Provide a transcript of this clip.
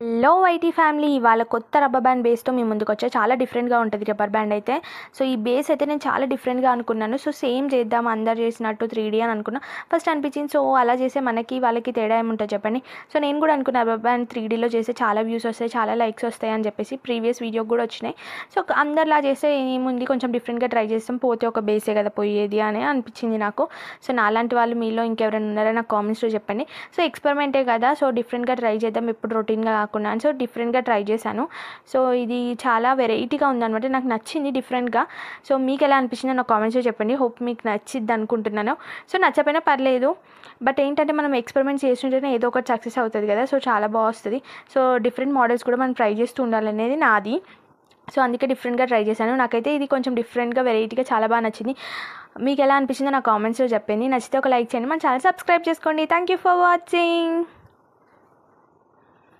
Hello YT family, ఇవాళ కొత్త rubber band బేస్తో మీ ముందుకు వచ్చా. చాలా డిఫరెంట్గా ఉంటుంది రబ్బర్ బ్యాండ్ అయితే. సో ఈ బేస్ అయితే నేను చాలా డిఫరెంట్గా అనుకున్నాను. సో సేమ్ చేద్దాం అందరు చేసినట్టు 3D అని అనుకున్నా. ఫస్ట్ అనిపించింది సో అలా చేస్తే మనకి వాళ్ళకి తేడా ఏముంటుంది చెప్పండి. సో నేను కూడా అనుకున్నా రబ్బర్ బ్యాండ్ 3Dలో చేస్తే చాలా వ్యూస్ వస్తాయి, చాలా లైక్స్ వస్తాయి అని చెప్పేసి ప్రీవియస్ వీడియోకి కూడా వచ్చినాయి. సో అందరిలా చేస్తే ఏముంది, కొంచెం డిఫరెంట్గా ట్రై చేస్తాం, పోతే ఒక బేసే కదా పోయేది అని అనిపించింది నాకు. సో నాలాంటి వాళ్ళు మీలో ఇంకెవరైనా ఉన్నారో నాకు కామెంట్స్లో చెప్పండి. సో ఎక్స్పెరిమెంటే కదా, సో డిఫరెంట్గా ట్రై చేద్దాం, ఎప్పుడు రొటీన్గా కాకుండా. సో డిఫరెంట్గా ట్రై చేశాను. సో ఇది చాలా వెరైటీగా ఉందన్నమాట, నాకు నచ్చింది డిఫరెంట్గా. సో మీకు ఎలా అనిపించిందో నాకు కామెంట్స్లో చెప్పండి. హోప్ మీకు నచ్చిద్ది అనుకుంటున్నాను. సో నచ్చపోయినా పర్లేదు, బట్ ఏంటంటే మనం ఎక్స్పెరిమెంట్ చేస్తుంటేనే ఏదో ఒకటి సక్సెస్ అవుతుంది కదా. సో చాలా బాగా వస్తుంది. సో డిఫరెంట్ మోడల్స్ కూడా మనం ట్రై చేస్తూ ఉండాలనేది నాది. సో అందుకే డిఫరెంట్గా ట్రై చేశాను. నాకైతే ఇది కొంచెం డిఫరెంట్గా వెరైటీగా చాలా బాగా నచ్చింది. మీకు ఎలా అనిపించిందో నాకు కామెంట్స్లో చెప్పండి. నచ్చితే ఒక లైక్ చేయండి, మన ఛానల్ సబ్స్క్రైబ్ చేసుకోండి. Thank you for watching.